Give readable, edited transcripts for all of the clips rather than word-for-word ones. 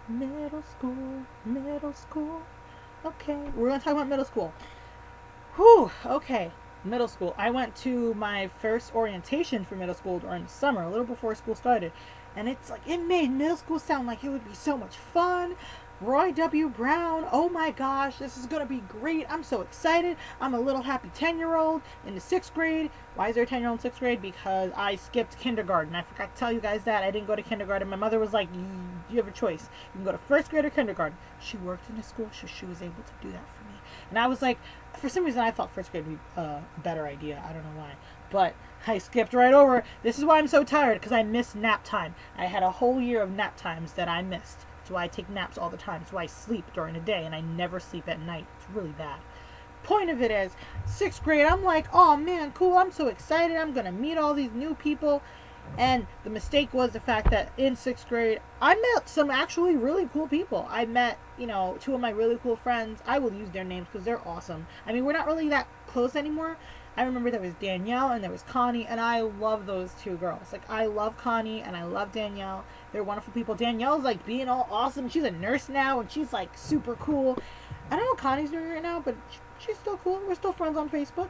Middle school, middle school. Okay, we're gonna talk about middle school. Whew, okay. Middle school. I went to my first orientation for middle school during the summer, a little before school started. And it's like, it made middle school sound like it would be so much fun. Roy W. Brown, oh my gosh, this is gonna be great. I'm so excited. I'm a little happy 10-year-old in the sixth grade. Why is there a 10-year-old in sixth grade? Because I skipped kindergarten. I forgot to tell you guys that. I didn't go to kindergarten. My mother was like, you have a choice. You can go to first grade or kindergarten. She worked in a school, so she was able to do that for me. And I was like, for some reason, I thought first grade would be a better idea. I don't know why. But I skipped right over. This is why I'm so tired, because I missed nap time. I had a whole year of nap times that I missed. That's why I take naps all the time. That's why I sleep during the day, and I never sleep at night. It's really bad. Point of it is, sixth grade, I'm like, oh man, cool. I'm so excited. I'm going to meet all these new people. And the mistake was the fact that in sixth grade, I met some actually really cool people. I met, two of my really cool friends. I will use their names because they're awesome. I mean, we're not really that close anymore. I remember there was Danielle and there was Connie, and I love those two girls. Like, I love Connie and I love Danielle. They're wonderful people. Danielle's like being all awesome. She's a nurse now and she's like super cool. I don't know what Connie's doing right now, but she's still cool. We're still friends on Facebook.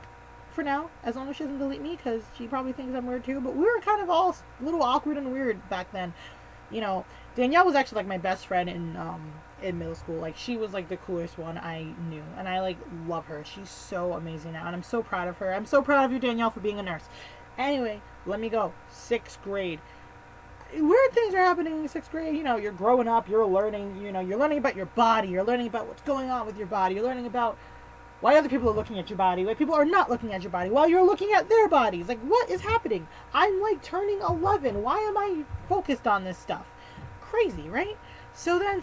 For now, as long as she doesn't delete me, because she probably thinks I'm weird too. But we were kind of all a little awkward and weird back then. Danielle was actually like my best friend in middle school. Like, she was like the coolest one I knew, and I like love her. She's so amazing now, and I'm so proud of her. I'm so proud of you, Danielle, for being a nurse. Anyway, let me go. Sixth grade. Weird things are happening in sixth grade. You're growing up. You're learning. You're learning about your body. You're learning about what's going on with your body. You're learning about why other people are looking at your body, why people are not looking at your body, while you're looking at their bodies. Like, what is happening? I'm like turning 11. Why am I focused on this stuff? Crazy, right? So then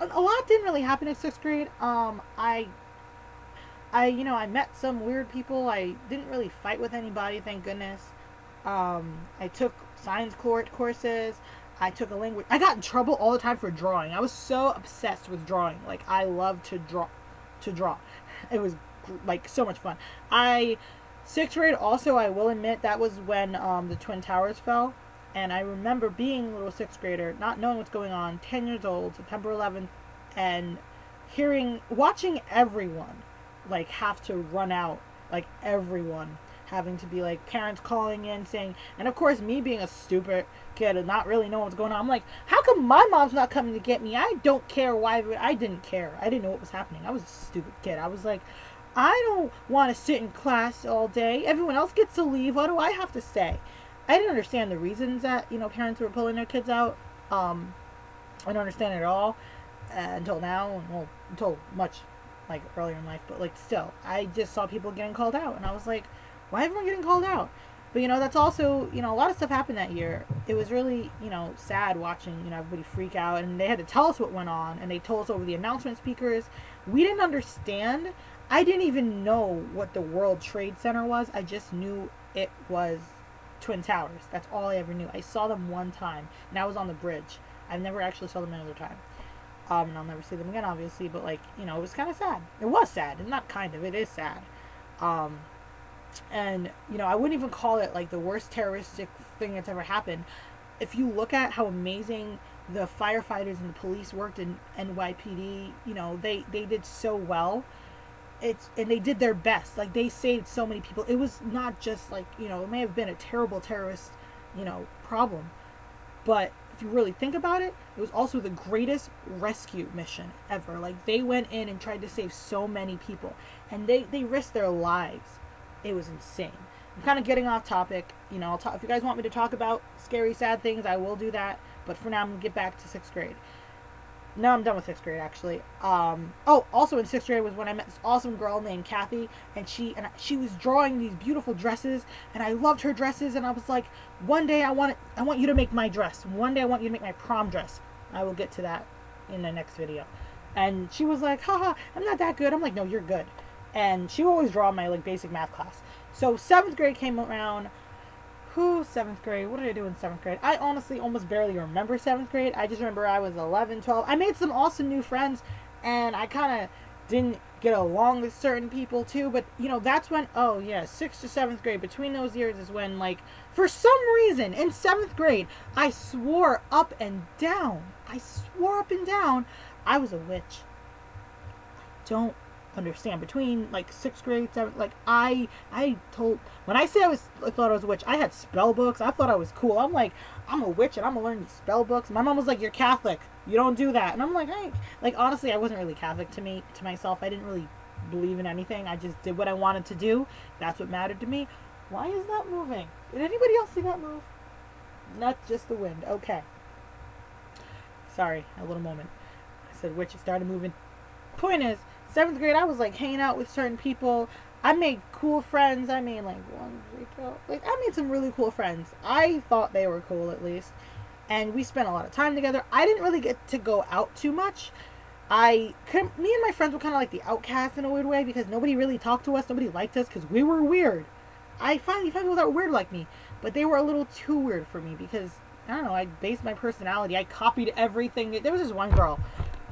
a lot didn't really happen in sixth grade. I met some weird people. I didn't really fight with anybody, thank goodness. I took science courses. I took a language. I got in trouble all the time for drawing. I was so obsessed with drawing. Like, I loved to draw. It was like so much fun. Sixth grade also, I will admit, that was when the Twin Towers fell. And I remember being a little sixth grader, not knowing what's going on, 10 years old, September 11th, and watching everyone like have to run out, like everyone having to be like parents calling in saying, and of course me being a stupid kid and not really knowing what's going on, I'm like, how come my mom's not coming to get me? I don't care why. I didn't care. I didn't know what was happening. I was a stupid kid. I was like, I don't want to sit in class all day. Everyone else gets to leave. What do I have to say? I didn't understand the reasons that parents were pulling their kids out. I don't understand it at all until now. Well, until much like earlier in life, but like still, I just saw people getting called out, and I was like, why is everyone getting called out? But that's also, a lot of stuff happened that year. It was really, sad watching, everybody freak out, and they had to tell us what went on, and they told us over the announcement speakers. We didn't understand. I didn't even know what the World Trade Center was. I just knew it was Twin Towers. That's all I ever knew. I saw them one time, and I was on the bridge. I never actually saw them another time. And I'll never see them again, obviously, but like, it was kind of sad. It was sad, and not kind of, it is sad. And I wouldn't even call it like the worst terroristic thing that's ever happened. If you look at how amazing the firefighters and the police worked in NYPD, they did so well. And they did their best. Like, they saved so many people. It was not just like, it may have been a terrible terrorist, problem, but if you really think about it, it was also the greatest rescue mission ever. Like, they went in and tried to save so many people, and they risked their lives. It was insane. I'm kind of getting off topic. If you guys want me to talk about scary, sad things, I will do that. But for now, I'm going to get back to sixth grade. No, I'm done with sixth grade, actually. Also in sixth grade was when I met this awesome girl named Kathy, and she was drawing these beautiful dresses, and I loved her dresses, and I was like, one day I want you to make my dress. One day I want you to make my prom dress. I will get to that in the next video. And she was like, haha, I'm not that good. I'm like, no, you're good. And she would always draw my like basic math class. So seventh grade came around. Seventh grade? What did I do in seventh grade? I honestly almost barely remember seventh grade. I just remember I was 11, 12. I made some awesome new friends, and I kind of didn't get along with certain people too. But that's when, oh yeah, 6th to 7th grade, between those years is when, like, for some reason in 7th grade I swore up and down, I was a witch. Don't understand. Between like 6th grade, 7th, like, I told, when I say I thought I was a witch, I had spell books. I thought I was cool. I'm like, I'm a witch and I'm gonna learn these spell books. My mom was like, you're Catholic, you don't do that. And I'm like, like, honestly, I wasn't really Catholic to myself. I didn't really believe in anything. I just did what I wanted to do. That's what mattered to me. Why is that moving? Did anybody else see that move? Not just the wind. Okay. Sorry, a little moment. I said witch, it started moving. Point is, 7th grade, I was like hanging out with certain people. I made cool friends. I made like I made some really cool friends. I thought they were cool, at least. And we spent a lot of time together. I didn't really get to go out too much. Me and my friends were kind of like the outcasts in a weird way, because nobody really talked to us. Nobody liked us because we were weird. I finally found people that were weird like me, but they were a little too weird for me because, I don't know, I based my personality. I copied everything. There was this one girl.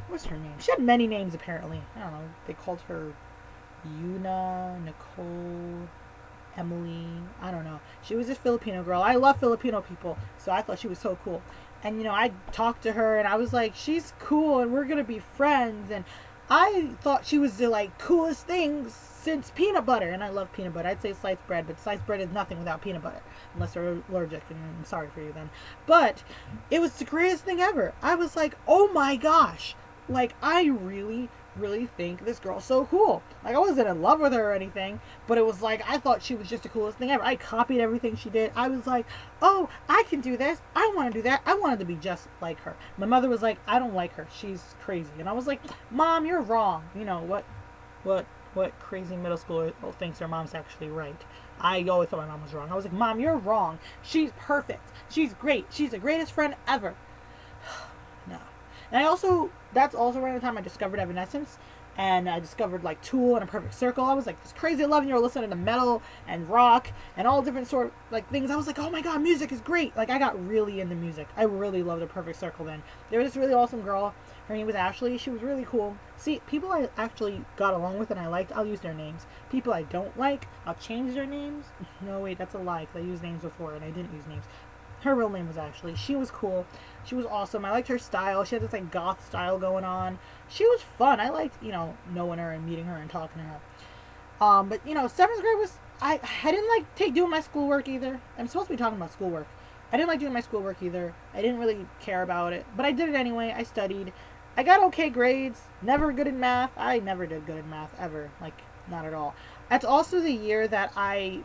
What's her name? She had many names, apparently. I don't know. They called her Yuna, Nicole, Emily. I don't know. She was this Filipino girl. I love Filipino people, so I thought she was so cool. And, I talked to her, and I was like, she's cool, and we're going to be friends. And I thought she was the, like, coolest thing since peanut butter. And I love peanut butter. I'd say sliced bread, but sliced bread is nothing without peanut butter. Unless you're allergic, and I'm sorry for you then. But it was the greatest thing ever. I was like, oh my gosh. Like, I really, really think this girl's so cool. Like, I wasn't in love with her or anything, but it was like, I thought she was just the coolest thing ever. I copied everything she did. I was like, oh, I can do this. I want to do that. I wanted to be just like her. My mother was like, I don't like her. She's crazy. And I was like, Mom, you're wrong. What crazy middle schooler thinks their mom's actually right? I always thought my mom was wrong. I was like, Mom, you're wrong. She's perfect. She's great. She's the greatest friend ever. No. And that's also around the time I discovered Evanescence, and I discovered like Tool and A Perfect Circle. I was like this crazy 11-year-old listening to metal and rock and all different sort of like things. I was like, oh my god, music is great. Like, I got really into music. I really loved A Perfect Circle then. There was this really awesome girl. Her name was Ashley. She was really cool. See, people I actually got along with and I liked, I'll use their names. People I don't like, I'll change their names. No, wait, that's a lie, because I used names before and I didn't use names. Her real name was Ashley. She was cool. She was awesome. I liked her style. She had this like goth style going on. She was fun. I liked, knowing her and meeting her and talking to her. But 7th grade was, I didn't like doing my schoolwork either. I'm supposed to be talking about schoolwork. I didn't like doing my schoolwork either. I didn't really care about it, but I did it anyway. I studied. I got okay grades. Never good in math. I never did good in math ever. Like, not at all. That's also the year that I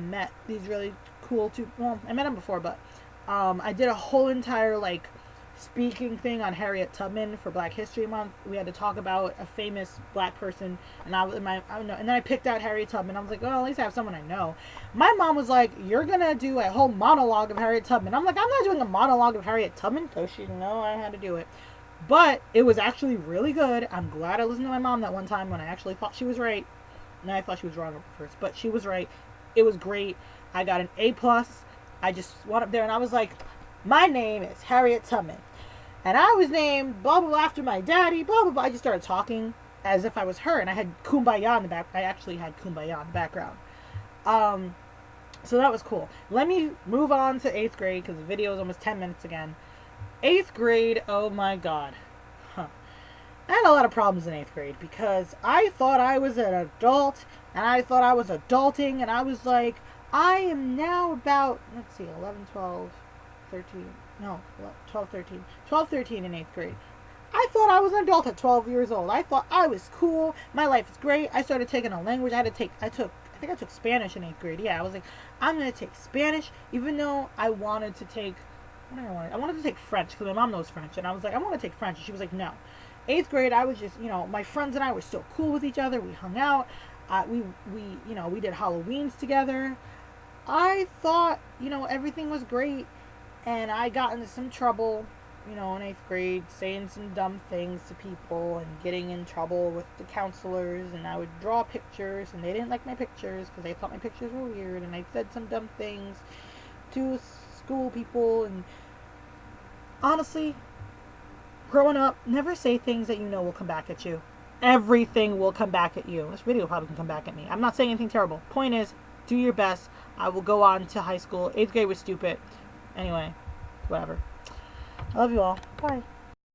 met these really cool two. Well, I met them before, but I did a whole entire like speaking thing on Harriet Tubman for Black History Month. We had to talk about a famous black person, and and then I picked out Harriet Tubman. I was like, well, at least I have someone I know. My mom was like, you're gonna do a whole monologue of Harriet Tubman. I'm like, I'm not doing a monologue of Harriet Tubman, so she didn't know I had to do it. But it was actually really good. I'm glad I listened to my mom that one time when I actually thought she was right. And I thought she was wrong at first, but she was right. It was great. I got an A+. I just went up there and I was like, my name is Harriet Tubman. And I was named blah, blah, blah after my daddy, blah, blah, blah. I just started talking as if I was her. And I had Kumbaya in the back. I actually had Kumbaya in the background. So that was cool. Let me move on to 8th grade because the video is almost 10 minutes again. 8th grade, oh my god. I had a lot of problems in 8th grade because I thought I was an adult and I thought I was adulting, and I was like, I am now about, let's see, 11, 12, 13, no, 12, 13, 12, 13 in 8th grade. I thought I was an adult at 12 years old. I thought I was cool. My life is great. I started taking a language. I think I took Spanish in 8th grade. Yeah, I was like, I'm going to take Spanish, even though I wanted to take, I wanted to take French because my mom knows French. And I was like, I want to take French. And she was like, no. 8th grade, I was just, my friends and I were so cool with each other. We hung out. We did Halloweens together. I thought, everything was great. And I got into some trouble, in 8th grade, saying some dumb things to people and getting in trouble with the counselors. And I would draw pictures, and they didn't like my pictures because they thought my pictures were weird. And I said some dumb things to school people. And honestly, growing up, never say things that will come back at you. everything will come back at you. This video probably can come back at me. I'm not saying anything terrible. Point is, do your best. I will go on to high school. 8th grade was stupid. Anyway, whatever. I love you all. Bye.